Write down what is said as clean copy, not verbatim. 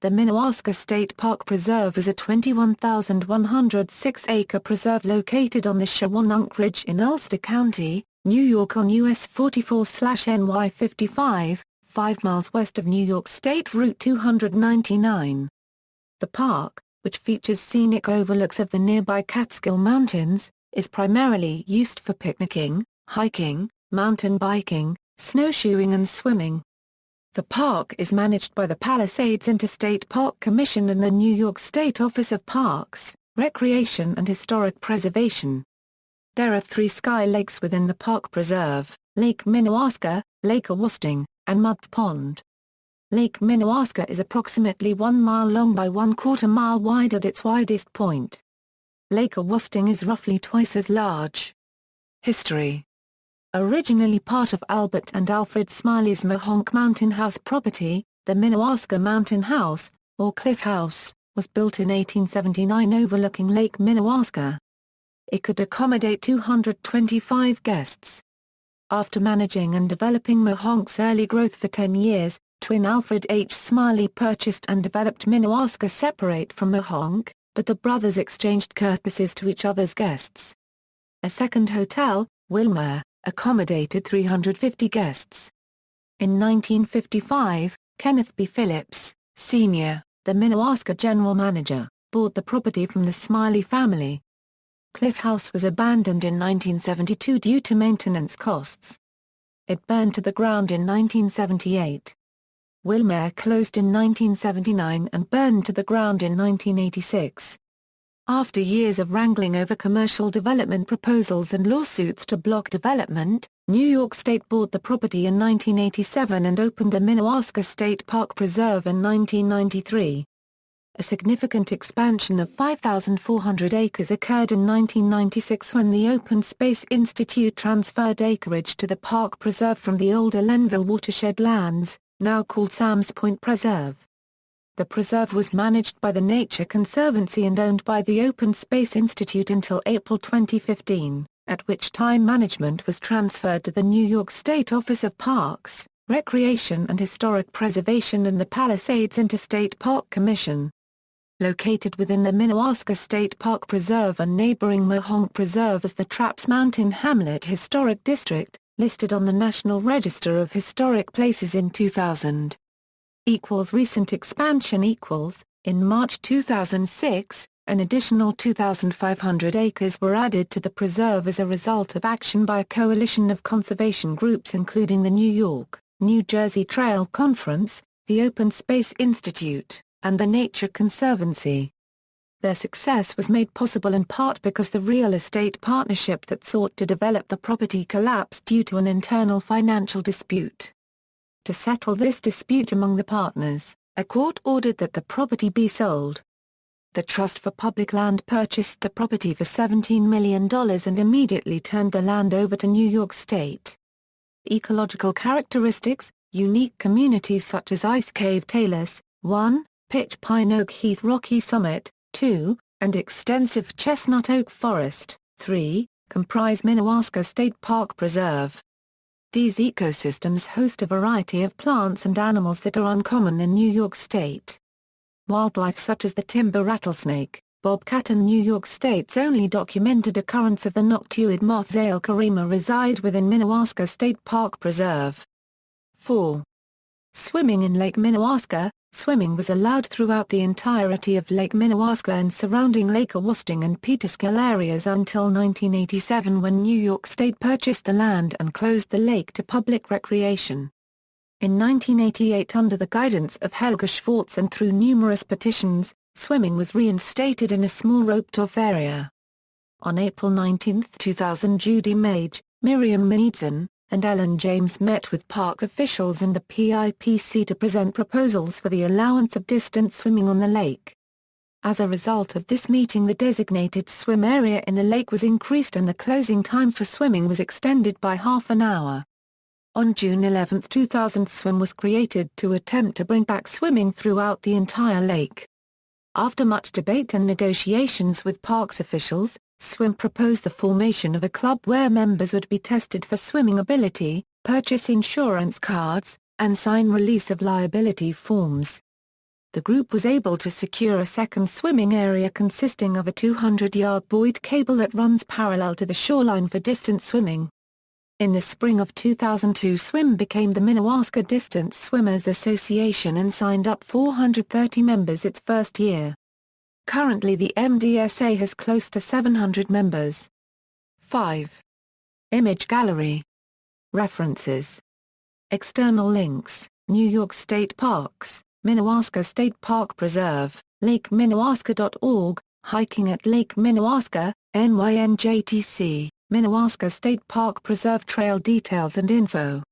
The Minnewaska State Park Preserve is a 21,106-acre preserve located on the Shawangunk Ridge in Ulster County, New York on US 44/NY 55, 5 miles west of New York State Route 299. The park, which features scenic overlooks of the nearby Catskill Mountains, is primarily used for picnicking, hiking, mountain biking, snowshoeing and swimming. The park is managed by the Palisades Interstate Park Commission and the New York State Office of Parks, Recreation and Historic Preservation. There are 3 ski lakes within the park preserve: Lake Minnewaska, Lake Awosting, and Mud Pond. Lake Minnewaska is approximately 1 mile long by 1/4 mile wide at its widest point. Lake Awosting is roughly twice as large. History. Originally part of Albert and Alfred Smiley's Mohonk Mountain House property, the Minnewaska Mountain House, or Cliff House, was built in 1879 overlooking Lake Minnewaska. It could accommodate 225 guests. After managing and developing Mohonk's early growth for 10 years, twin Alfred H. Smiley purchased and developed Minnewaska separate from Mohonk, but the brothers exchanged courtesies to each other's guests. A second hotel, Wilmer, accommodated 350 guests. In 1955, Kenneth B. Phillips, Sr., the Minnewaska general manager, bought the property from the Smiley family. Cliff House was abandoned in 1972 due to maintenance costs. It burned to the ground in 1978. Wilmer closed in 1979 and burned to the ground in 1986. After years of wrangling over commercial development proposals and lawsuits to block development, New York State bought the property in 1987 and opened the Minnewaska State Park Preserve in 1993. A significant expansion of 5,400 acres occurred in 1996 when the Open Space Institute transferred acreage to the park preserve from the older Lenville watershed lands, now called Sam's Point Preserve. The preserve was managed by the Nature Conservancy and owned by the Open Space Institute until April 2015, at which time management was transferred to the New York State Office of Parks, Recreation and Historic Preservation and the Palisades Interstate Park Commission. Located within the Minnewaska State Park Preserve and neighboring Mohonk Preserve is the Traps Mountain Hamlet Historic District, listed on the National Register of Historic Places in 2000. Recent expansion in March 2006, an additional 2,500 acres were added to the preserve as a result of action by a coalition of conservation groups including the New York, New Jersey Trail Conference, the Open Space Institute, and the Nature Conservancy. Their success was made possible in part because the real estate partnership that sought to develop the property collapsed due to an internal financial dispute. To settle this dispute among the partners, a court ordered that the property be sold. The Trust for Public Land purchased the property for $17 million and immediately turned the land over to New York State. Ecological characteristics: unique communities such as Ice Cave Talus, 1, Pitch Pine Oak Heath Rocky Summit, 2, and extensive chestnut oak forest, 3, comprise Minnewaska State Park Preserve. These ecosystems host a variety of plants and animals that are uncommon in New York State. Wildlife such as the timber rattlesnake, bobcat and New York State's only documented occurrence of the noctuid moth Zail karima reside within Minnewaska State Park Preserve. 4. Swimming in Lake Minnewaska. Swimming was allowed throughout the entirety of Lake Minnewaska and surrounding Lake Awosting and Peterskill areas until 1987 when New York State purchased the land and closed the lake to public recreation. In 1988, under the guidance of Helga Schwartz and through numerous petitions, swimming was reinstated in a small roped-off area. On April 19, 2000, Judy Mage, Miriam Meadzon, and Ellen James met with park officials and the PIPC to present proposals for the allowance of distance swimming on the lake. As a result of this meeting, the designated swim area in the lake was increased and the closing time for swimming was extended by half an hour. On June 11, 2000, swim was created to attempt to bring back swimming throughout the entire lake. After much debate and negotiations with parks officials, Swim proposed the formation of a club where members would be tested for swimming ability, purchase insurance cards, and sign release of liability forms. the group was able to secure a second swimming area consisting of a 200-yard buoyed cable that runs parallel to the shoreline for distance swimming. In the spring of 2002, swim became the Minnewaska Distance Swimmers Association and signed up 430 members its first year. Currently the MDSA has close to 700 members. 5. Image gallery. References. External links: New York State Parks, Minnewaska State Park Preserve, lakeminnewaska.org, Hiking at Lake Minnewaska, NYNJTC, Minnewaska State Park Preserve Trail details and info.